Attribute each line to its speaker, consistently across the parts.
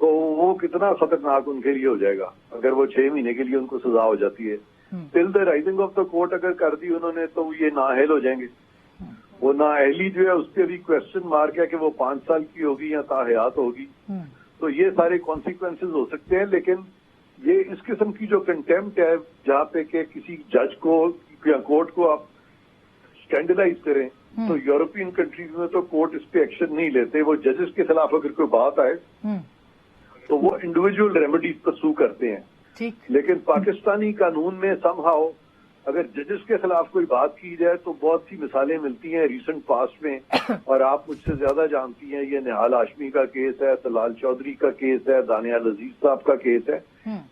Speaker 1: تو وہ کتنا خطرناک ان کے لیے ہو جائے گا اگر وہ 6 مہینے کے لیے ان کو سزا ہو جاتی ہے. Till the rising of the court اگر کر دی انہوں نے تو یہ نااہل ہو جائیں گے. وہ نااہلی جو ہے اس پہ بھی کوشچن مارک ہے کہ وہ 5 سال کی ہوگی یا تاحیات ہوگی. تو یہ سارے کانسیکوینسز ہو سکتے ہیں. لیکن یہ اس قسم کی جو کنٹیمپٹ ہے جہاں پہ کہ کسی جج کو یا کورٹ کو آپ اسٹینڈرڈائز کریں, تو یورپین کنٹریز میں تو کورٹ اس پہ ایکشن نہیں لیتے. وہ ججز کے خلاف اگر کوئی بات آئے تو وہ انڈیویجول ریمیڈیز پرسو کرتے ہیں. لیکن پاکستانی قانون میں سم ہاؤ اگر ججز کے خلاف کوئی بات کی جائے تو بہت سی مثالیں ملتی ہیں ریسنٹ پاسٹ میں, اور آپ مجھ سے زیادہ جانتی ہیں. یہ نہال ہاشمی کا کیس ہے, طلال چودھری کا کیس ہے, دانیال عزیز صاحب کا کیس ہے.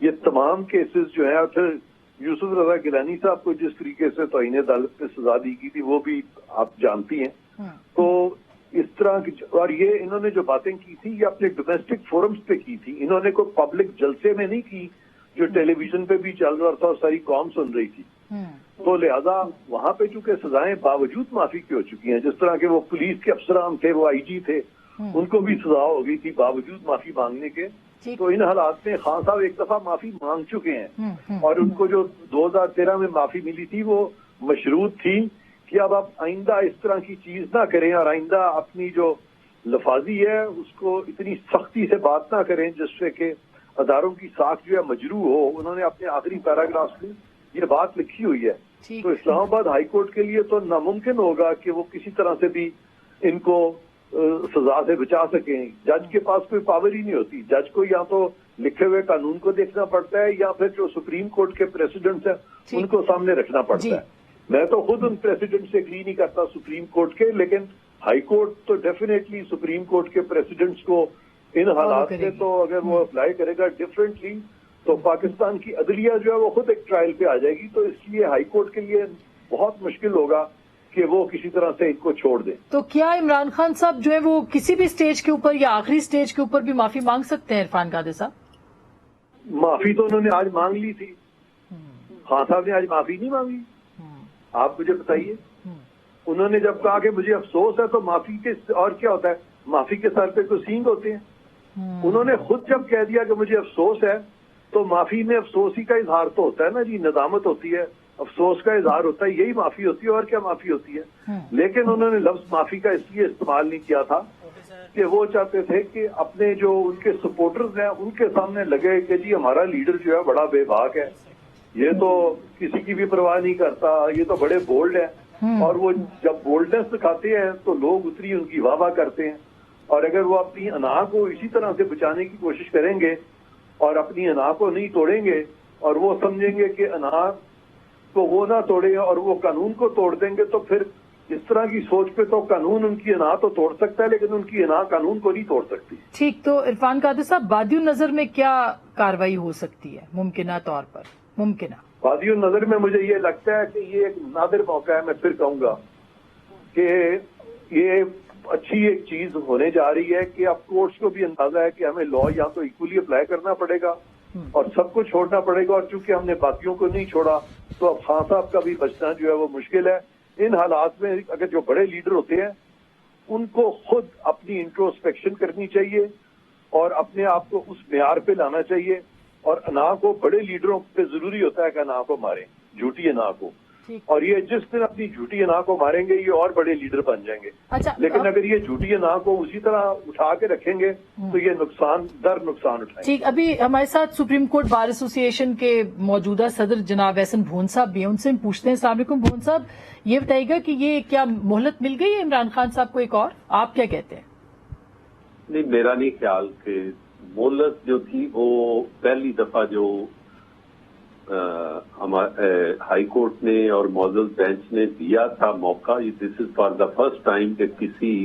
Speaker 1: یہ تمام کیسز جو ہیں, اور پھر یوسف رضا گیلانی صاحب کو جس طریقے سے توہین عدالت پہ سزا دی گئی تھی وہ بھی آپ جانتی ہیں. تو اس طرح کی, اور یہ انہوں نے جو باتیں کی تھی یہ اپنے ڈومیسٹک فورمز پہ کی تھی. انہوں نے کوئی پبلک جلسے میں نہیں کی جو ٹیلی ویژن پہ بھی چل رہا تھا اور ساری قوم سن رہی تھی. تو لہذا وہاں پہ چونکہ سزائیں باوجود معافی کی ہو چکی ہیں, جس طرح کے وہ پولیس کے افسران تھے, وہ آئی جی تھے, ان کو بھی سزا ہو گئی تھی باوجود معافی مانگنے کے. تو ان حالات میں خان صاحب ایک دفعہ معافی مانگ چکے ہیں, اور ان کو جو 2013 میں معافی ملی تھی وہ مشروط تھی کہ اب آپ آئندہ اس طرح کی چیز نہ کریں, اور آئندہ اپنی جو لفاظی ہے اس کو اتنی سختی سے بات نہ کریں جس سے کہ اداروں کی ساکھ جو ہے مجروح ہو. انہوں نے اپنے آخری پیراگراف میں یہ بات لکھی ہوئی ہے. تو اسلام آباد ہائی کورٹ کے لیے تو ناممکن ہوگا کہ وہ کسی طرح سے بھی ان کو سزا سے بچا سکیں. جج کے پاس کوئی پاور ہی نہیں ہوتی. جج کو یا تو لکھے ہوئے قانون کو دیکھنا پڑتا ہے یا پھر جو سپریم کورٹ کے پریسیڈنٹس ہیں ان کو سامنے رکھنا پڑتا ہے. میں تو خود ان پریسیڈنٹ سے اگری نہیں کرتا سپریم کورٹ کے, لیکن ہائی کورٹ تو ڈیفینیٹلی سپریم کورٹ کے پریسیڈنٹس کو ان حالات میں تو اگر وہ اپلائی کرے گا ڈفرینٹلی تو پاکستان کی عدلیہ جو ہے وہ خود ایک ٹرائل پہ آ جائے گی. تو اس لیے ہائی کورٹ کے لیے بہت مشکل ہوگا کہ وہ کسی طرح سے ان کو چھوڑ دیں.
Speaker 2: تو کیا عمران خان صاحب جو ہے وہ کسی بھی سٹیج کے اوپر یا آخری سٹیج کے اوپر بھی معافی مانگ سکتے ہیں عرفان قادر صاحب؟
Speaker 1: معافی تو انہوں نے آج مانگ لی تھی. خان صاحب نے آج معافی نہیں مانگی. آپ مجھے بتائیے, انہوں نے جب کہا کہ مجھے افسوس ہے تو معافی کے اور کیا ہوتا ہے, معافی کے سر پہ کوئی سینگ ہوتے ہیں. انہوں نے خود جب کہہ دیا کہ مجھے افسوس ہے تو معافی میں افسوس ہی کا اظہار تو ہوتا ہے نا جی, ندامت ہوتی ہے, افسوس کا اظہار ہوتا ہے, یہی معافی ہوتی ہے. اور کیا معافی ہوتی ہے؟ لیکن انہوں نے لفظ معافی کا اس لیے استعمال نہیں کیا تھا کہ وہ چاہتے تھے کہ اپنے جو ان کے سپورٹرز ہیں ان کے سامنے لگے کہ جی ہمارا لیڈر جو ہے بڑا بے باک ہے, یہ تو کسی کی بھی پرواہ نہیں کرتا, یہ تو بڑے بولڈ ہیں. اور وہ جب بولڈنس دکھاتے ہیں تو لوگ اتنی ان کی واہ واہ کرتے ہیں. اور اگر وہ اپنی انا کو اسی طرح سے بچانے کی کوشش کریں گے اور اپنی انا کو نہیں توڑیں گے اور وہ سمجھیں گے کہ انا کو وہ نہ توڑے اور وہ قانون کو توڑ دیں گے, تو پھر اس طرح کی سوچ پہ تو قانون ان کی انا تو توڑ سکتا ہے لیکن ان کی انا قانون کو نہیں توڑ سکتی.
Speaker 2: ٹھیک, تو عرفان قادر صاحب بادی النظر میں کیا کاروائی ہو سکتی ہے ممکنہ طور پر؟
Speaker 1: بادی النظر میں مجھے یہ لگتا ہے کہ یہ ایک نادر موقع ہے. میں پھر کہوں گا کہ یہ اچھی ایک چیز ہونے جا رہی ہے کہ اب کورٹس کو بھی اندازہ ہے کہ ہمیں لا یا تو ایکولی اپلائی کرنا پڑے گا اور سب کو چھوڑنا پڑے گا, اور چونکہ ہم نے باقیوں کو نہیں چھوڑا تو اب خان صاحب کا بھی بچنا جو ہے وہ مشکل ہے. ان حالات میں اگر جو بڑے لیڈر ہوتے ہیں ان کو خود اپنی انٹروسپیکشن کرنی چاہیے اور اپنے آپ کو اس معیار پہ لانا چاہیے, اور انا کو بڑے لیڈروں پہ ضروری ہوتا ہے کہ انا کو ماریں, جھوٹی انا کو. اور یہ جس دن اپنی جھوٹی انا کو ماریں گے یہ اور بڑے لیڈر بن جائیں گے. لیکن اگر یہ جھوٹی انا کو اسی طرح اٹھا کے رکھیں گے تو یہ نقصان اٹھائیں.
Speaker 2: ٹھیک, ابھی ہمارے ساتھ سپریم کورٹ بار ایسوسی ایشن کے موجودہ صدر جناب احسن بھون صاحب بھی ہیں, ان سے ہم پوچھتے ہیں. السلام علیکم بھون صاحب, یہ بتائیے گا کہ یہ کیا مہلت مل گئی ہے عمران خان صاحب کو ایک اور, آپ کیا کہتے ہیں؟
Speaker 3: نہیں, میرا نہیں خیال کہ مہلت جو تھی وہ پہلی دفعہ جو ہائی کورٹ نے اور معزز بینچ نے دیا تھا موقع, this is for the first time کہ کسی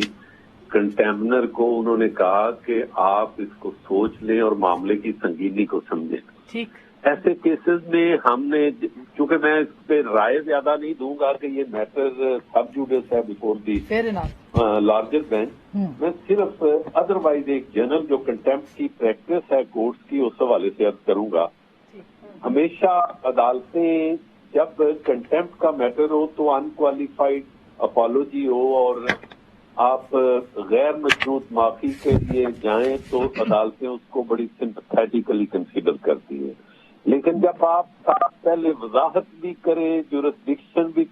Speaker 3: کنٹیمنر کو انہوں نے کہا کہ آپ اس کو سوچ لیں اور معاملے کی سنگینی کو سمجھیں.
Speaker 2: ٹھیک,
Speaker 3: ایسے کیسز میں ہم نے, چونکہ میں اس پہ رائے زیادہ نہیں دوں گا کہ یہ میٹر سب جوڈس ہے بیفور دی لارجر بینچ, میں صرف ادروائز ایک جنرل جو کنٹیمپٹ کی پریکٹس ہے کورٹس کی اس حوالے سے عرض کروں گا. ہمیشہ عدالتیں جب کنٹیمپٹ کا میٹر ہو تو انکوالیفائڈ اپالوجی ہو اور آپ غیر مشروط معافی کے لیے جائیں تو عدالتیں اس کو بڑی سمپیتھیٹیکلی کنسیڈر کرتی ہیں، لیکن جب آپ پہلے وضاحت بھی کریں، جورسڈکشن بھی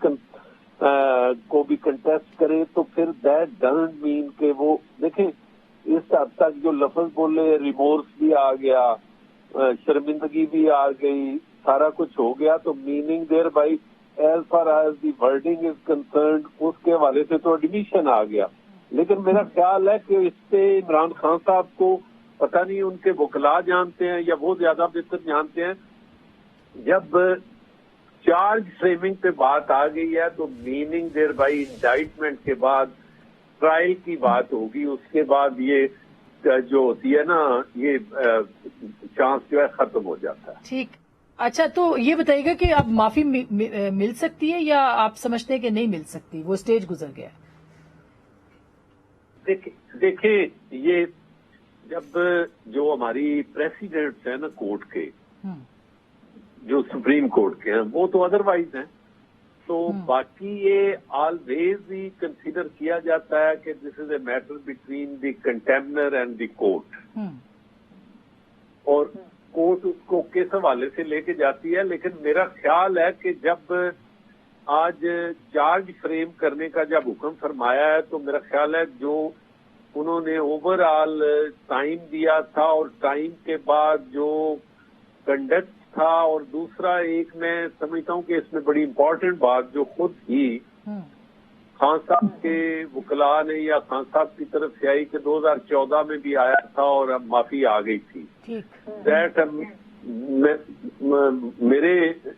Speaker 3: کو بھی کنٹیسٹ کریں، تو پھر دیٹ ڈزنٹ مین کہ وہ دیکھیں اس حد تک جو لفظ بولے، ریمورس بھی آ گیا، شرمندگی بھی آ گئی، سارا کچھ ہو گیا، تو meaning thereby as far as the wording is concerned اس کے حوالے سے تو ایڈمیشن آ گیا. لیکن میرا خیال ہے کہ اس پہ عمران خان صاحب کو پتہ نہیں ان کے وکلا جانتے ہیں یا وہ زیادہ بہتر جانتے ہیں، جب چارج فریمنگ پہ بات آ گئی ہے تو میننگ دیر بائی انڈائٹمنٹ کے بعد ٹرائل کی بات ہوگی، اس کے بعد یہ جو ہوتی ہے نا یہ چانس جو ہے ختم ہو جاتا ہے.
Speaker 2: ٹھیک. اچھا، تو یہ بتائیے گا کہ اب معافی مل سکتی ہے یا آپ سمجھتے ہیں کہ نہیں مل سکتی، وہ سٹیج گزر گیا؟
Speaker 3: دیکھیں یہ جب جو ہماری پریسیڈنٹس ہیں نا کورٹ کے، جو سپریم کورٹ کے ہیں، وہ تو ادروائز ہیں، تو باقی یہ آلویز ہی کنسیڈر کیا جاتا ہے کہ this is a matter between the contemner and the court, اور کورٹ اس کو کس حوالے سے لے کے جاتی ہے. لیکن میرا خیال ہے کہ جب آج چارج فریم کرنے کا جب حکم فرمایا ہے تو میرا خیال ہے جو انہوں نے اوور آل ٹائم دیا تھا اور ٹائم کے بعد جو کنڈکٹ تھا، اور دوسرا ایک میں سمجھتا ہوں کہ اس میں بڑی امپورٹنٹ بات جو خود ہی خان صاحب کے وکلاء نے یا خان صاحب کی طرف سے آئی کہ 2014 میں بھی آیا تھا اور اب معافی آ گئی تھی. دیٹ میرے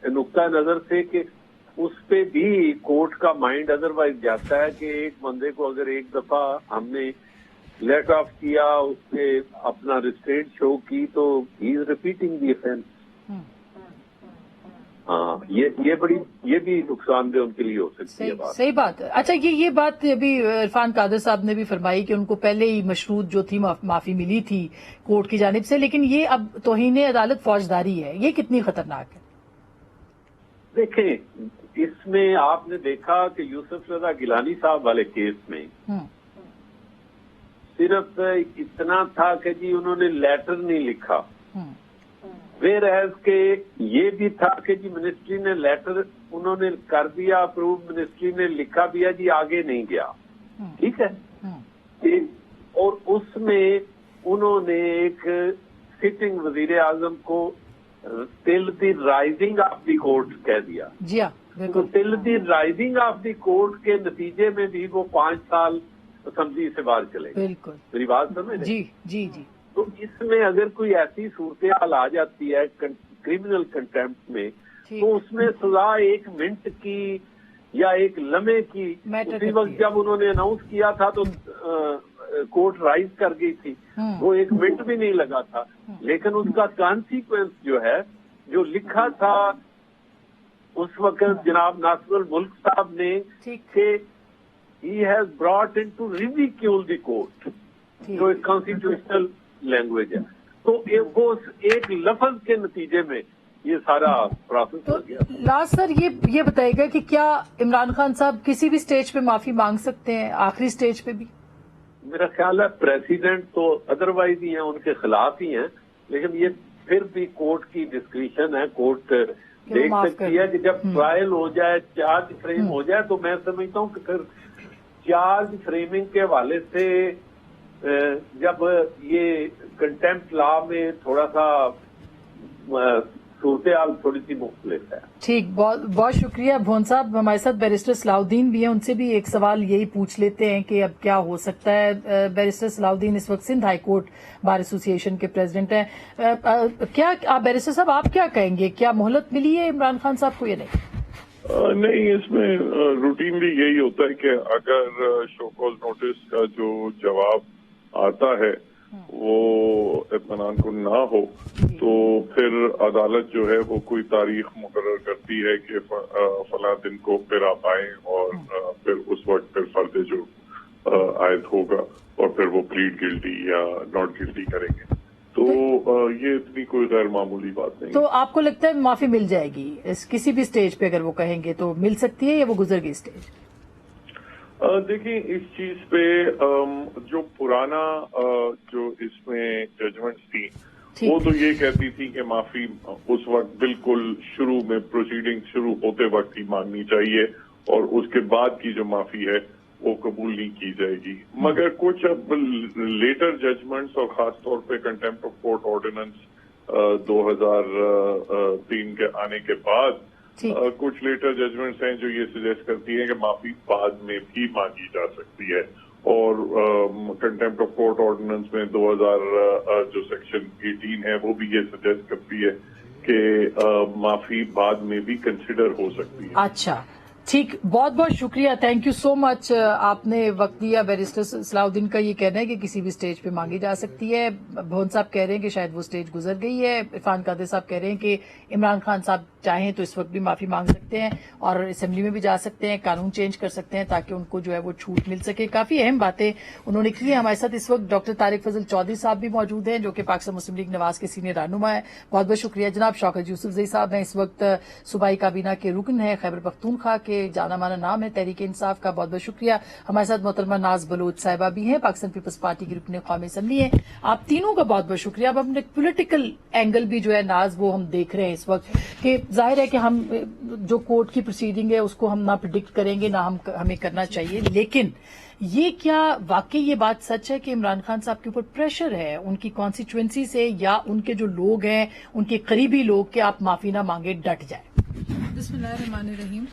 Speaker 3: نقطہ نظر سے کہ اس پہ بھی کورٹ کا مائنڈ ادروائز جاتا ہے کہ ایک بندے کو اگر ایک دفعہ ہم نے لیٹ آف کیا، اس پہ اپنا ریسٹرینٹ شو کی، تو ہی از ریپیٹنگ دی افینس. ہاں یہ بھی نقصان دہ ان کے لیے ہو سکتی ہے.
Speaker 2: صحیح بات. اچھا، یہ بات ابھی عرفان قادر صاحب نے بھی فرمائی کہ ان کو پہلے ہی مشروط جو تھی معافی ملی تھی کورٹ کی جانب سے، لیکن یہ اب توہین عدالت فوجداری ہے، یہ کتنی خطرناک ہے؟
Speaker 3: دیکھیں اس میں آپ نے دیکھا کہ یوسف رضا گیلانی صاحب والے کیس میں صرف اتنا تھا کہ جی انہوں نے لیٹر نہیں لکھا، ویر ایز کہ یہ بھی تھا کہ جی منسٹری نے لیٹر انہوں نے کر دیا اپروو، منسٹری نے لکھا دیا، جی آگے نہیں گیا. ٹھیک ہے. اور اس میں انہوں نے ایک سٹنگ وزیر اعظم کو ٹل دی رائزنگ آف دی کورٹ کہہ دیا.
Speaker 2: جی ہاں،
Speaker 3: ٹل دی رائزنگ آف دی کورٹ کے نتیجے میں بھی وہ 5 سال اسمبلی سے باہر چلے گئے.
Speaker 2: بالکل
Speaker 3: میری بات سمجھ؟
Speaker 2: جی جی جی.
Speaker 3: تو اس میں اگر کوئی ایسی صورتحال آ جاتی ہے کرمنل کنٹیمپٹ میں، تو اس میں سزا 1 منٹ کی یا 1 لمحے کی، اسی وقت جب انہوں نے اناؤنس کیا تھا تو کورٹ رائز کر گئی تھی، وہ 1 منٹ بھی نہیں لگا تھا. لیکن اس کا کانسیکوینس جو ہے، جو لکھا تھا اس وقت جناب ناصر الملک صاحب نے کہ he has brought into ridicule the court، جو ایک کانسٹیٹیوشنل لینگویج ہے، تو وہ ایک لفظ کے نتیجے میں یہ سارا پروسیس ہو گیا.
Speaker 2: لاسٹ سر یہ بتائے گا کہ کیا عمران خان صاحب کسی بھی سٹیج پہ معافی مانگ سکتے ہیں، آخری سٹیج پہ بھی؟
Speaker 3: میرا خیال ہے پریزیڈنٹ تو ادروائز ہی ہیں، ان کے خلاف ہی ہیں، لیکن یہ پھر بھی کورٹ کی ڈسکریشن ہے. کورٹ دیکھ سکتی ہے کہ جب ٹرائل ہو جائے، چارج فریم ہو جائے، تو میں سمجھتا ہوں کہ پھر چارج فریمنگ کے حوالے سے جب یہ کنٹیمپٹ لا میں تھوڑا سا صورتحال تھوڑی سی مختلف ہے.
Speaker 2: ٹھیک، بہت شکریہ بھون صاحب. ہمارے ساتھ بیرسٹر صلاح الدین بھی ہیں، ان سے بھی ایک سوال یہی پوچھ لیتے ہیں کہ اب کیا ہو سکتا ہے. بیرسٹر صلاح الدین اس وقت سندھ ہائی کورٹ بار ایسوسی ایشن کے پریزیڈنٹ ہیں. کیا بیرسٹر صاحب آپ کیا کہیں گے، کیا مہلت ملی ہے عمران خان صاحب کو یا نہیں؟
Speaker 4: نہیں، اس میں روٹینلی یہی ہوتا ہے کہ اگر شو کاز نوٹس کا جو جواب آتا ہے وہ اطمینان کو نہ ہو تو پھر عدالت جو ہے وہ کوئی تاریخ مقرر کرتی ہے کہ فلاں دن کو پھر آپ آئیں، اور پھر اس وقت پھر فرد جو عائد ہوگا اور پھر وہ پلیڈ گلٹی یا ناٹ گلٹی کریں گے. تو یہ اتنی کوئی غیر معمولی بات نہیں.
Speaker 2: تو آپ کو لگتا ہے معافی مل جائے گی کسی بھی سٹیج پہ؟ اگر وہ کہیں گے تو مل سکتی ہے یا وہ گزر گئی سٹیج؟
Speaker 4: دیکھیں اس چیز پہ جو پرانا جو اس میں ججمنٹس تھی وہ تو یہ کہتی تھی کہ معافی اس وقت بالکل شروع میں پروسیڈنگ شروع ہوتے وقت ہی مانگنی چاہیے اور اس کے بعد کی جو معافی ہے وہ قبول نہیں کی جائے گی. مگر کچھ اب لیٹر ججمنٹس اور خاص طور پہ کنٹیمپٹ آف کورٹ آرڈیننس 2003 کے آنے کے بعد کچھ لیٹر ججمنٹس ہیں جو یہ سجیسٹ کرتی ہیں کہ معافی بعد میں بھی مانگی جا سکتی ہے. اور کنٹیمپٹ آف کورٹ آرڈیننس میں 2000 جو سیکشن 18 ہے وہ بھی یہ سجیسٹ کرتی ہے کہ معافی بعد میں بھی کنسیڈر ہو سکتی ہے.
Speaker 2: اچھا ٹھیک، بہت بہت شکریہ، تھینک یو سو مچ. آپ نے وقت دیا. بیرسٹر صلاح الدین کا یہ کہنا ہے کہ کسی بھی سٹیج پہ مانگی جا سکتی ہے. بھون صاحب کہہ رہے ہیں کہ شاید وہ سٹیج گزر گئی ہے. عرفان قادری صاحب کہہ رہے ہیں کہ عمران خان صاحب چاہیں تو اس وقت بھی معافی مانگ سکتے ہیں اور اسمبلی میں بھی جا سکتے ہیں، قانون چینج کر سکتے ہیں تاکہ ان کو جو ہے وہ چھوٹ مل سکے. کافی اہم باتیں انہوں نے کی ہیں. ہمارے ساتھ اس وقت ڈاکٹر طارق فضل چودھری صاحب بھی موجود ہیں جو کہ پاکستان مسلم لیگ نواز کے سینئر رہنما ہے. بہت بہت شکریہ جناب. شوکت یوسف زئی صاحب ہیں، اس وقت صوبائی کابینہ کے رکن ہیں، خیبر پختونخوا کے جانا مانا نام ہے تحریک انصاف کا. بہت بہت شکریہ. ہمارے ساتھ محترمہ ناز بلوچ صاحبہ بھی ہیں، پاکستان پیپلز پارٹی کی رکن قومی اسمبلی ہیں. آپ تینوں کا بہت بہت شکریہ. اب ہم نے پولیٹیکل اینگل بھی جو ہے ناز وہ ہم دیکھ رہے ہیں اس وقت کہ ظاہر ہے کہ ہم جو کورٹ کی پروسیڈنگ ہے اس کو ہم نہ پریڈکٹ کریں گے نہ ہمیں کرنا چاہیے، لیکن یہ کیا واقعی یہ بات سچ ہے کہ عمران خان صاحب کے اوپر پریشر ہے ان کی کانسٹیچوئنسی سے یا ان کے جو لوگ ہیں ان کے قریبی لوگ کہ آپ معافی نہ مانگے ڈٹ جائیں؟
Speaker 5: بسم اللہ الرحمن الرحیم.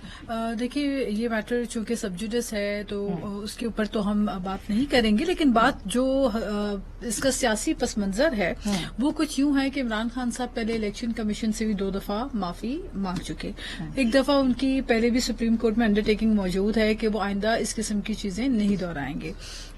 Speaker 5: دیکھیے یہ میٹر چونکہ سب جوڈس ہے تو اس کے اوپر تو ہم بات نہیں کریں گے، لیکن بات جو اس کا سیاسی پس منظر ہے وہ کچھ یوں ہے کہ عمران خان صاحب پہلے الیکشن کمیشن سے بھی 2 دفعہ معافی مانگ چکے. ایک دفعہ ان کی پہلے بھی سپریم کورٹ میں انڈرٹیکنگ موجود ہے کہ وہ آئندہ اس قسم کی چیزیں نہیں دہرائیں گے.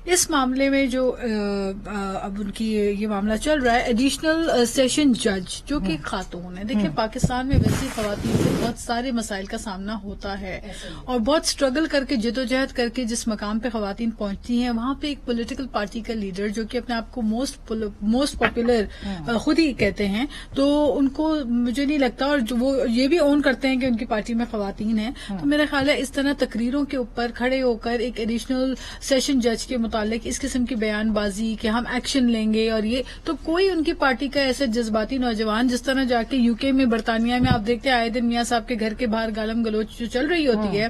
Speaker 5: اس معاملے میں جو اب ان کی یہ معاملہ چل رہا ہے ایڈیشنل سیشن جج جو کہ خاتون ہے. دیکھیں پاکستان میں ویسی خواتین سے بہت سارے مسائل کا سامنا ہوتا ہے اور بہت سٹرگل کر کے جدوجہد کر کے جس مقام پہ خواتین پہنچتی ہیں وہاں پہ ایک پولیٹیکل پارٹی کا لیڈر جو کہ اپنے آپ کو موسٹ پاپولر خود ہی کہتے ہیں تو ان کو مجھے نہیں لگتا، اور وہ یہ بھی اون کرتے ہیں کہ ان کی پارٹی میں خواتین ہیں، تو میرا خیال ہے اس طرح تقریروں کے اوپر کھڑے ہو کر ایک ایڈیشنل سیشن جج کے متعلق اس قسم کی بیان بازی کہ ہم ایکشن لیں گے اور یہ تو کوئی ان کی پارٹی کا ایسے جذباتی نوجوان جس طرح جا کے یو کے میں برطانیہ میں آپ دیکھتے ہیں آئے دن میاں صاحب کے گھر کے باہر گالم گلوچ جو چل رہی ہوتی ہے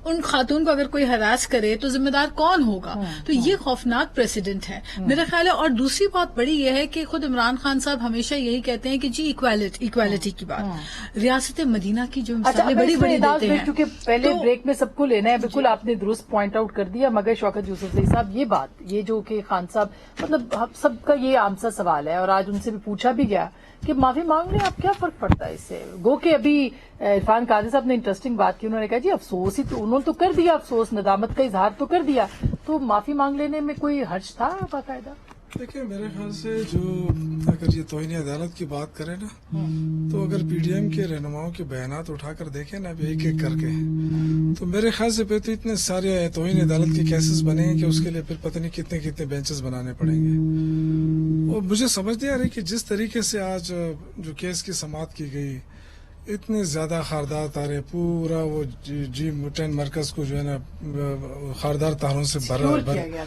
Speaker 5: ان خاتون کو اگر کوئی ہراس کرے تو ذمہ دار کون ہوگا؟ تو یہ خوفناک پریسیڈنٹ ہے میرا خیال ہے. اور دوسری بات بڑی یہ ہے کہ خود عمران خان صاحب ہمیشہ یہی کہتے ہیں کہ جی ایکویلٹی کی بات ریاست مدینہ کی جو مثالیں بڑی بڑی دیتے ہیں.
Speaker 2: کیونکہ پہلے بریک میں سب کو لینا ہے، بالکل آپ نے درست پوائنٹ آؤٹ کر دیا. مگر شوکت یوسف زئی صاحب یہ بات یہ جو کہ خان صاحب مطلب ہم سب کا یہ عام سا سوال ہے اور آج ان سے بھی پوچھا بھی گیا کہ معافی مانگ لیں، اب کیا فرق پڑتا ہے اس سے؟ گو کہ ابھی عرفان قادری صاحب نے انٹرسٹنگ بات کی، انہوں نے کہا جی افسوس ہی تو انہوں نے تو کر دیا، افسوس ندامت کا اظہار تو کر دیا، تو معافی مانگ لینے میں کوئی حرج تھا باقاعدہ؟
Speaker 6: دیکھیں میرے خیال سے جو اگر یہ توہین عدالت کی بات کرے نا تو اگر پی ڈی ایم کے رہنماؤں کے بیانات اٹھا کر دیکھیں نا اب ایک ایک کر کے تو میرے خیال سے پھر تو اتنے سارے توہین عدالت کے کیسز بنے ہیں کہ اس کے لیے پھر پتہ نہیں کتنے کتنے بینچز بنانے پڑیں گے. اور مجھے سمجھ نہیں آ رہی کہ جس طریقے سے آج جو کیس کی سماعت کی گئی اتنے زیادہ خاردار تارے پورا وہ جی 10 مرکز کو جو ہے نا خاردار تاروں سے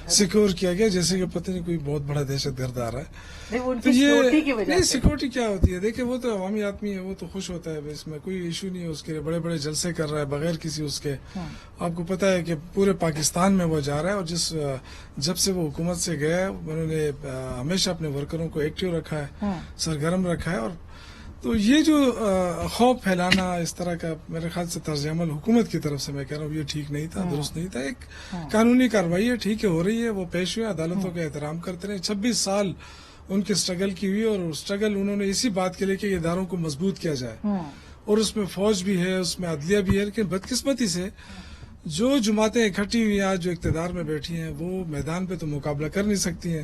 Speaker 6: سیکور کیا گیا جیسے کہ پتہ نہیں کوئی بہت بڑا دہشت گرد آ رہا ہے. تو یہ نہیں سیکورٹی کیا ہوتی ہے؟ دیکھیں وہ تو عوامی آدمی ہے، وہ تو خوش ہوتا ہے، اس میں کوئی ایشو نہیں ہے، اس کے بڑے بڑے جلسے کر رہا ہے بغیر کسی اس کے. آپ کو پتا ہے کہ پورے پاکستان میں وہ جا رہا ہے اور جب سے وہ حکومت سے گیا انہوں نے ہمیشہ اپنے ورکروں کو ایکٹیو رکھا ہے، سرگرم رکھا ہے. اور تو یہ جو خوف پھیلانا اس طرح کا میرے خیال سے طرز عمل حکومت کی طرف سے میں کہہ رہا ہوں یہ ٹھیک نہیں تھا، درست نہیں تھا. ایک قانونی کارروائی ہے، ٹھیک ہے ہو رہی ہے، وہ پیش ہوئے، عدالتوں کا احترام کرتے رہے. 26 سال ان کی اسٹرگل کی ہوئی اور اسٹرگل انہوں نے اسی بات کے لیے کہ اداروں کو مضبوط کیا جائے اور اس میں فوج بھی ہے، اس میں عدلیہ بھی ہے. لیکن بدقسمتی سے جو جماعتیں اکٹھی ہوئی آج جو اقتدار میں بیٹھی ہیں وہ میدان پہ تو مقابلہ کر نہیں سکتی ہیں.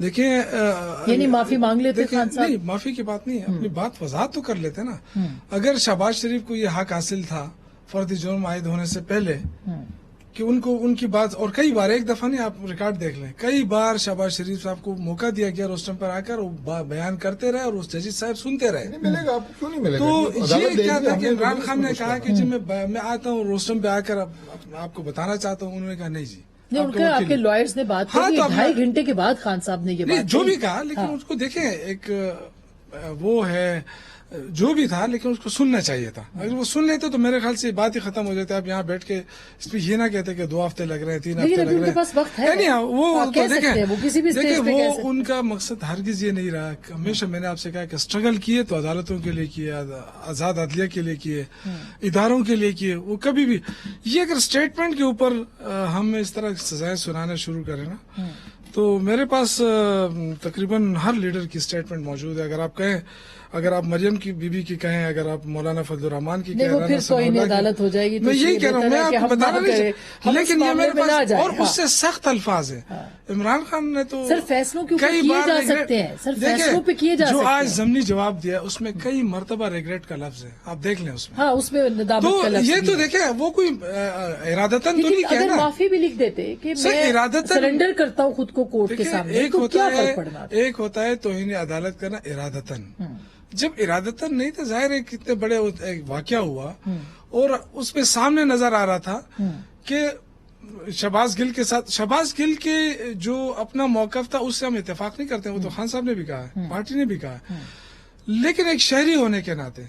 Speaker 6: دیکھیں
Speaker 5: یعنی معافی مانگ لیتے خان صاحب؟
Speaker 6: نہیں، معافی کی بات نہیں ہے، اپنی بات وضاحت تو کر لیتے نا. اگر شہباز شریف کو یہ حق حاصل تھا فرد جرم عائد ہونے سے پہلے کہ ان کی بات، اور کئی بار، ایک دفعہ نہیں، آپ ریکارڈ دیکھ لیں، کئی بار شہباز شریف صاحب کو موقع دیا گیا روسٹم پر آ کر وہ بیان کرتے رہے اور اس ججز صاحب سنتے رہے.
Speaker 7: ملے گا آپ کو، کیوں نہیں ملے گا؟
Speaker 6: تو یہ کیا تھا کہ عمران خان نے کہا کہ جی میں آتا ہوں روسٹم پہ آ کر آپ کو بتانا چاہتا ہوں. انہوں نے کہا نہیں جی.
Speaker 5: آپ کے لائرز نے بات کی 2.5 گھنٹے کے بعد خان صاحب نے یہ بات
Speaker 6: جو بھی کہا، لیکن اس کو دیکھیں، ایک وہ ہے جو بھی تھا، لیکن اس کو سننا چاہیے تھا. اگر وہ سن لیتے تو میرے خیال سے بات ہی ختم ہو جاتی. آپ یہاں بیٹھ کے اس پہ یہ نہ کہتے کہ 2 ہفتے لگ رہے ہیں، 3 ہفتے لگ رہے ہیں. وہ ان کا مقصد ہرگز یہ نہیں رہا. ہمیشہ میں نے آپ سے کہا کہ اسٹرگل کیے تو عدالتوں کے لیے کیے، آزاد عدلیہ کے لیے کیے، اداروں کے لیے کیے. وہ کبھی بھی یہ اگر اسٹیٹمنٹ کے اوپر ہم اس طرح سزائیں سنانا شروع کریں نا، تو میرے پاس تقریباً ہر لیڈر کی اسٹیٹمنٹ موجود ہے. اگر آپ کہیں، اگر آپ مریم کی بی بی کی کہیں، اگر آپ مولانا فضل الرحمان کی کہیں،
Speaker 5: پھر توہین عدالت ہو جائے گی.
Speaker 6: میں یہی کہہ رہا ہوں، میں آپ کو بتانا نہیں، لیکن یہ میرے پاس اور اس سے سخت الفاظ ہیں. عمران خان نے تو
Speaker 5: سر فیصلوں کے اوپر کیے جا سکتے ہیں، سر فیصلوں پہ کیے جا سکتے ہیں.
Speaker 6: جو آج ضمنی جواب دیا اس میں کئی مرتبہ ریگریٹ کا لفظ ہے، آپ دیکھ لیں اس میں.
Speaker 5: ہاں، اس میں ندامت کا لفظ.
Speaker 6: یہ تو دیکھیں، وہ کوئی ارادتاً تو نہیں کہنا.
Speaker 5: اگر معافی بھی لکھ دیتے کہ میں سرنڈر کرتا ہوں خود کو کورٹ کے سامنے،
Speaker 6: ایک ہوتا ہے توہین عدالت کرنا ارادتاً. جب ارادتاً نہیں تو ظاہر ہے کتنے بڑے واقعہ ہوا، اور اس پہ سامنے نظر آ رہا تھا کہ شہباز گل کے ساتھ، شہباز گل کے جو اپنا موقف تھا اس سے ہم اتفاق نہیں کرتے. وہ تو خان صاحب نے بھی کہا ہے، پارٹی نے بھی کہا ہے، لیکن ایک شہری ہونے کے ناطے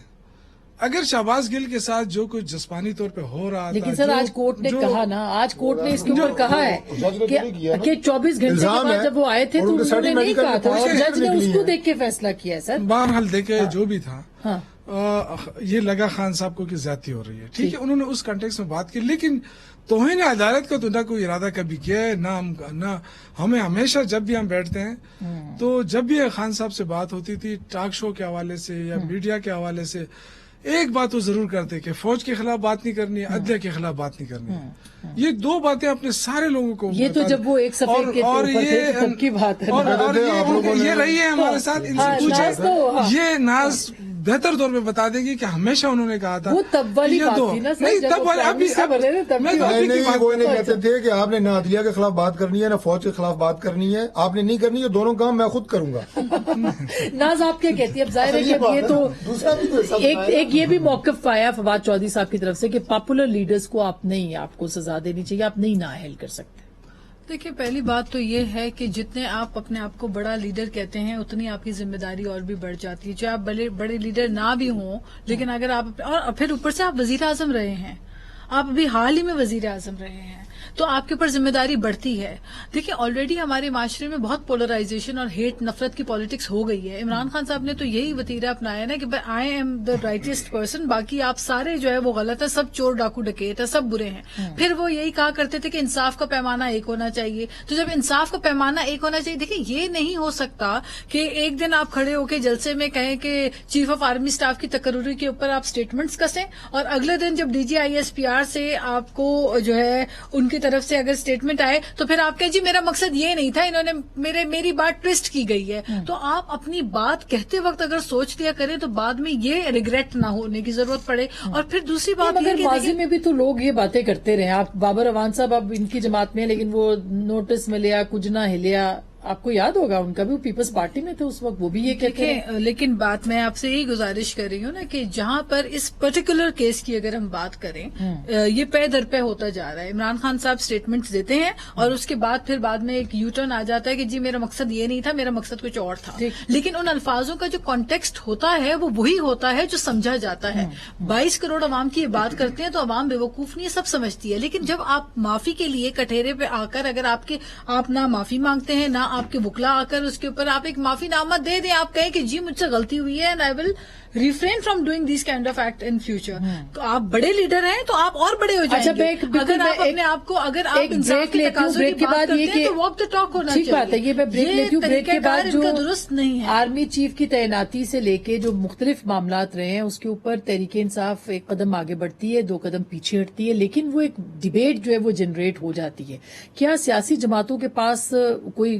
Speaker 6: اگر شہباز گل کے ساتھ جو کچھ جسمانی طور پہ ہو رہا تھا،
Speaker 5: لیکن سر آج کورٹ نے کہا نا، آج کورٹ نے اس کے اوپر کہا ہے کہ 24 گھنٹے کے بعد جب وہ آئے تھے تو انہوں نے نہیں کہا تھا، اور جج نے اس کو دیکھ کے فیصلہ کیا ہے. سر
Speaker 6: بہرحال دیکھے جو بھی تھا، یہ لگا خان صاحب کو کہ زیادتی ہو رہی ہے، ٹھیک ہے، انہوں نے اس کنٹیکس میں بات کی، لیکن توہین عدالت کا تو نہ کوئی ارادہ کبھی کیا ہے، نہ ہمیں ہمیشہ جب بھی ہم بیٹھتے ہیں تو جب بھی خان صاحب سے بات ہوتی تھی ٹاک شو کے حوالے سے یا میڈیا کے حوالے سے، ایک بات وہ ضرور کرتے کہ فوج کے خلاف بات نہیں کرنی ہے، عدلیہ کے خلاف بات نہیں کرنی ہے. یہ 2 باتیں اپنے سارے لوگوں کو،
Speaker 5: یہ تو جب وہ ایک صفحے کے اوپر تھے تب کی بات ہے،
Speaker 6: اور یہ رہی ہے ہمارے ساتھ. ان سے پوچھیں، یہ ناز بہتر طور پہ بتا دیں گی کہ ہمیشہ انہوں نے کہا تھا
Speaker 5: وہ تب والی بات تھی نا سر،
Speaker 6: نہیں تب والی،
Speaker 7: نہیں، وہ نہیں کہتے تھے کہ آپ نے نہ عدلیہ کے خلاف بات کرنی ہے نہ فوج کے خلاف بات کرنی ہے، آپ نے نہیں کرنی، یہ دونوں کام میں خود کروں گا.
Speaker 5: ناز آپ کیا کہتی ہے؟ اب ظاہر ہے کہ یہ تو ایک یہ بھی موقف آیا فواد چودھری صاحب کی طرف سے کہ پاپولر لیڈرز کو آپ کو سزا دینی چاہیے، آپ نہیں نااہل کر سکتے.
Speaker 8: دیکھیں، پہلی بات تو یہ ہے کہ جتنے آپ اپنے آپ کو بڑا لیڈر کہتے ہیں اتنی آپ کی ذمہ داری اور بھی بڑھ جاتی ہے. چاہے آپ بڑے لیڈر نہ بھی ہوں، لیکن اگر آپ، اور پھر اوپر سے آپ وزیر اعظم رہے ہیں، آپ ابھی حال ہی میں وزیر اعظم رہے ہیں، تو آپ کے اوپر ذمہ داری بڑھتی ہے. دیکھیں، آلریڈی ہمارے معاشرے میں بہت پولرائزیشن اور ہیٹ، نفرت کی پالیٹکس ہو گئی ہے. عمران خان صاحب نے تو یہی وتیرہ اپنایا نا کہ I am the rightist person, باقی آپ سارے جو ہے وہ غلط ہے، سب چور ڈاکو ڈکیت ہے، سب برے ہیں. پھر وہ یہی کہا کرتے تھے کہ انصاف کا پیمانہ ایک ہونا چاہیے. تو جب انصاف کا پیمانہ ایک ہونا چاہیے، دیکھیں یہ نہیں ہو سکتا کہ ایک دن آپ کھڑے ہو کے جلسے میں کہیں کہ چیف آف آرمی اسٹاف کی تقرری کے اوپر آپ اسٹیٹمنٹس کسیں، اور اگلے دن جب D G I S P R سے آپ کو جو ہے ان کی طرف سے اگر اسٹیٹمنٹ آئے تو پھر آپ کہیں جی میرا مقصد یہ نہیں تھا، انہوں نے میری بات ٹویسٹ کی گئی ہے. تو آپ اپنی بات کہتے وقت اگر سوچ لیا کریں تو بعد میں یہ ریگریٹ نہ ہونے کی ضرورت پڑے. اور پھر دوسری بات،
Speaker 5: اگر ماضی میں بھی تو لوگ یہ باتیں کرتے رہے. آپ بابر اوان صاحب اب ان کی جماعت میں، لیکن وہ نوٹس ملیا کچھ نہ ہلیا، آپ کو یاد ہوگا ان کا بھی پیپلز پارٹی میں تھے اس وقت، وہ بھی یہ کہتے ہیں.
Speaker 8: لیکن بات میں آپ سے یہی گزارش کر رہی ہوں نا کہ جہاں پر اس پرٹیکولر کیس کی اگر ہم بات کریں، یہ پے در پے ہوتا جا رہا ہے. عمران خان صاحب اسٹیٹمنٹس دیتے ہیں اور اس کے بعد پھر بعد میں ایک یو ٹرن آ جاتا ہے کہ جی میرا مقصد یہ نہیں تھا، میرا مقصد کچھ اور تھا. لیکن ان الفاظوں کا جو کانٹیکسٹ ہوتا ہے وہ وہی ہوتا ہے جو سمجھا جاتا ہے. 22 کروڑ عوام کی یہ بات کرتے ہیں تو عوام بے وقوف نہیں ہے، سب سمجھتی ہے. لیکن جب آپ معافی کے لیے کٹہرے پہ آ کر اگر آپ نہ معافی مانگتے ہیں، نہ آپ کے وکلا آ کر اس کے اوپر آپ ایک معافی نامہ دے دیں، آپ کہیں کہ جی مجھ سے غلطی ہوئی ہے and I will refrain from doing this kind of act in future. تو آپ بڑے لیڈر ہیں تو آپ اور بڑے ہو جائیں گے. اگر آپ اپنے آپ کو، اگر آپ انصاف کے تقاضوں کی بات کرتے ہیں تو واک دا ٹاک ہونا چاہیے.
Speaker 5: ٹھیک بات ہے، یہ میں بریک لیتی ہوں. بریک کے بعد جو
Speaker 8: درست نہیں ہے،
Speaker 5: آرمی چیف کی تعیناتی سے لے کے جو مختلف معاملات رہے ہیں اس کے اوپر تحریک انصاف ایک قدم آگے بڑھتی ہے، 2 قدم پیچھے ہٹتی ہے، لیکن وہ ایک ڈیبیٹ جو ہے وہ جنریٹ ہو جاتی ہے. کیا سیاسی جماعتوں کے پاس کوئی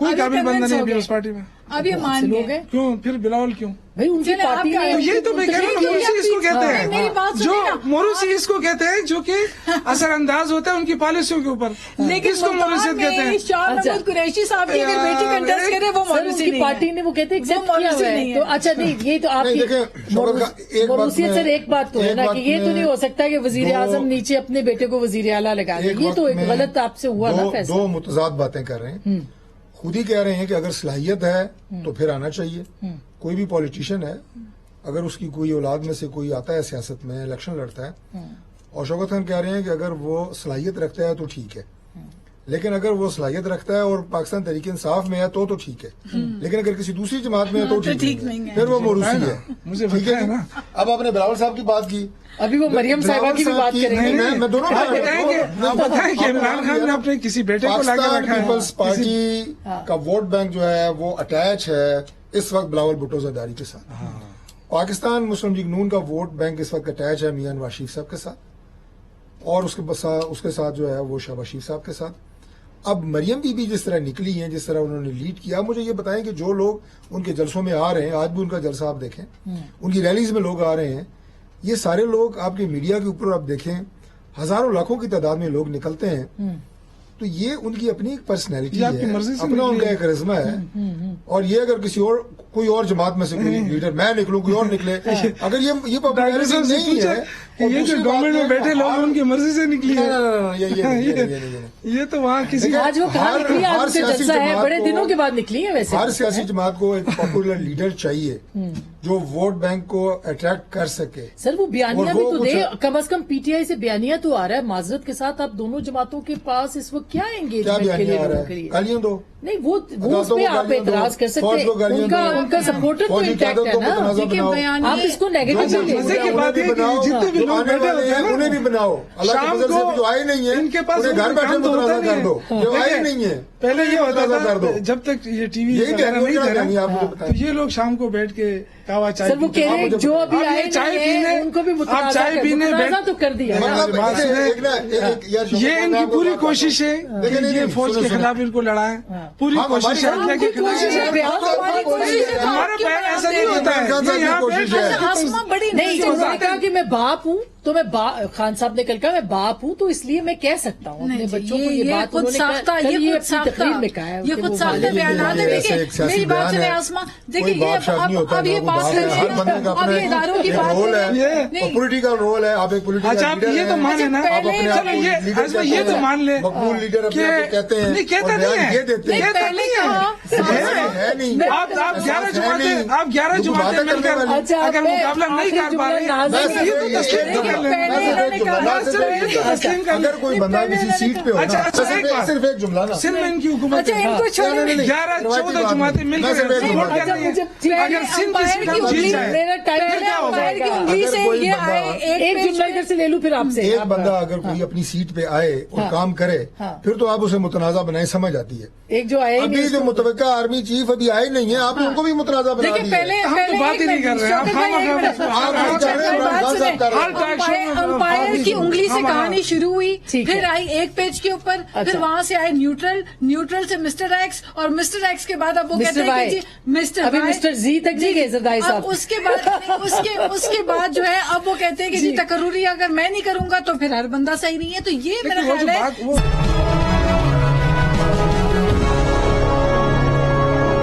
Speaker 6: کوئی قابل بندہ نہیں ابھی اس پارٹی میں.
Speaker 5: اب یہ مان گئے
Speaker 6: کیوں پھر بلاول کیوں؟
Speaker 2: بھائی ان کی پارٹی
Speaker 6: یہ تو میں کہہ رہا ہوں موروثی اس کو کہتے ہیں، جو موروثی اس کو کہتے ہیں جو کہ اثر انداز ہوتا ہے ان کی پالیسیوں کے اوپر،
Speaker 5: لیکن
Speaker 6: اس کو موروثیت کہتے ہیں.
Speaker 5: شاہ محمود قریشی صاحب کی اگر بیٹی کنٹیسٹ کرے وہ موروثی نہیں،
Speaker 2: پارٹی نے وہ کہتے ہیں تو اچھا نہیں، یہ تو آپ کی موروثیت. سر ایک بات تو ہے نا کہ یہ تو نہیں ہو سکتا کہ وزیر اعظم نیچے اپنے بیٹے کو وزیر اعلیٰ لگا دے، یہ تو ایک غلط آپ سے ہوا نا فیصلہ.
Speaker 7: دو متضاد باتیں کر رہے ہیں. خود ہی کہہ رہے ہیں کہ اگر صلاحیت ہے تو پھر آنا چاہیے. کوئی بھی پولیٹیشین ہے اگر اس کی کوئی اولاد میں سے کوئی آتا ہے سیاست میں الیکشن لڑتا ہے، اور شوکت خان کہہ رہے ہیں کہ اگر وہ صلاحیت رکھتا ہے تو ٹھیک ہے، لیکن اگر وہ صلاحیت رکھتا ہے اور پاکستان تحریک انصاف میں ہے تو ٹھیک ہے، لیکن اگر کسی دوسری جماعت میں ہے تو ٹھیک نہیں ہے، پھر وہ موروثی ہے.
Speaker 6: مجھے
Speaker 7: ٹھیک ہے نا. اب آپ نے بلاول صاحب کی بات کی،
Speaker 2: ابھی وہ مریم صاحبہ کی بھی بات کریں گے.
Speaker 7: میں دونوں
Speaker 6: بتائیں کہ عمران خان نے اپنے کسی بیٹے کو لا کے
Speaker 7: پاکستان
Speaker 6: رکھا ہے.
Speaker 7: پیپلز پارٹی کا ووٹ بینک جو ہے وہ اٹیچ ہے اس وقت بلاول بھٹو زرداری کے ساتھ. پاکستان مسلم لیگ نون کا ووٹ بینک اس وقت اٹیچ ہے میاں نواز شریف صاحب کے ساتھ، اور اس کے ساتھ جو ہے وہ شہباز شریف صاحب کے ساتھ. اب مریم بی بی جس طرح نکلی ہیں، جس طرح انہوں نے لیڈ کیا، مجھے یہ بتائیں کہ جو لوگ ان کے جلسوں میں آ رہے ہیں، آج بھی ان کا جلسہ آپ دیکھیں، ان کی ریلیز میں لوگ آ رہے ہیں، یہ سارے لوگ آپ کے میڈیا کے اوپر آپ دیکھیں ہزاروں لاکھوں کی تعداد میں لوگ نکلتے ہیں، تو یہ ان کی اپنی ایک پرسنالٹی ہے، اپنا ان کا ایک کرزمہ ہے. اور یہ اگر کسی اور کوئی اور جماعت میں سے کوئی لیڈر، میں نکلوں کوئی اور نکلے، اگر یہ پاپولیرٹی نہیں ہے،
Speaker 6: یہ جو گورنمنٹ میں بیٹھے لوگ ان کی مرضی سے نکلی ہے، یہ تو وہاں کسی
Speaker 2: آج وہ کہاں نکلی، آج سے جلسہ ہے، بڑے دنوں کے بعد نکلی ہے. ویسے
Speaker 7: ہر سیاسی جماعت کو ایک پاپولر لیڈر چاہیے جو ووٹ بینک کو اٹریکٹ کر سکے.
Speaker 2: سر وہ بیانیہ بھی تو دے، کم از کم پی ٹی آئی سے بیانیہ تو آ رہا ہے. معذرت کے ساتھ آپ دونوں جماعتوں کے پاس اس وقت کیا انگیجمنٹ کے لیے لوگوں کے لیے
Speaker 7: گالیاں دو
Speaker 2: نہیں، وہ اس پہ آپ اعتراض کر سکتے ہیں، ان کا سپورٹر تو انٹیکٹ ہے نا. آپ اس کو نیگیٹو
Speaker 6: جتنے بھی لوگ بیٹھے ہوتے ہیں
Speaker 7: انہیں بھی بناؤ. اللہ کے فضل سے جو آئے نہیں ہیں
Speaker 6: ان کے پاس
Speaker 7: گھر بیٹھے متنازع کر دو، جو آئے نہیں ہیں
Speaker 6: پہلے یہ ہوتا تھا جب تک یہ ٹی وی نہیں تھا تو یہ لوگ شام کو بیٹھ کے کہوا چائے
Speaker 2: وہ کہہ رہے جو ابھی آئے ان کو بھی
Speaker 6: چائے پینے
Speaker 2: تو کر دیا.
Speaker 6: یہ ان کی پوری کوشش ہے یہ فوج کے خلاف ان کو لڑائیں، پوری کوشش ہے. ہمارا پیر ایسا نہیں ہوتا ہے.
Speaker 2: نہیں انہوں نے کہا کہ میں باپ ہوں تو میں خان صاحب نے کل کہا میں باپ ہوں تو اس لیے میں کہہ سکتا ہوں اپنے بچوں کو یہ بات.
Speaker 5: خود ساختہ یہ خود ساختہ بیانات ہے. دیکھیں میری بات سنیں آسما، دیکھیں اب یہ بات اب یہ اداروں کی بات
Speaker 7: ہے، پولیٹیکل رول ہے. آپ ایک پولیٹیکل
Speaker 6: یہ تو مان لینا، یہ تو مان لے
Speaker 7: مقبول لیڈر اپنے کہتے ہیں،
Speaker 6: کہتا نہیں
Speaker 7: یہ دیتے ہیں.
Speaker 6: آپ 11 جماعتیں مل کر اگر مقابلہ نہیں کر پا رہے
Speaker 7: اگر کوئی بندہ کسی سیٹ پہ ہو، صرف ایک جملہ نا،
Speaker 6: سندھ میں ان کی حکومت 11-14 جماعتیں مل کر اگر سندھ کسی کا جیت جائے
Speaker 2: ایک جملہ ادھر سے لے لوں پھر آپ سے.
Speaker 7: ایک بندہ اگر کوئی اپنی سیٹ پہ آئے اور کام کرے پھر تو آپ اسے متنازع بنائیں، سمجھ آتی ہے.
Speaker 2: ایک جو آئے
Speaker 7: ابھی جو متوقع آرمی چیف ابھی آئے نہیں ہیں، آپ نے ان کو بھی متنازع بنا دیا.
Speaker 6: ہم تو بات ہی نہیں کر رہے ہیں.
Speaker 5: امپائر کی انگلی سے کہانی شروع ہوئی، پھر آئی ایک پیج کے اوپر، پھر وہاں سے آئے نیوٹرل سے مسٹر ایکس، اور مسٹر ایکس کے بعد اب وہ کہتے ہیں کہ
Speaker 2: مسٹر زی تک جی گئے زرداری صاحب.
Speaker 5: اس کے بعد جو ہے اب وہ کہتے ہیں کہ جی تقرری اگر میں نہیں کروں گا تو پھر ہر بندہ صحیح نہیں ہے. تو یہ میرا خیال ہے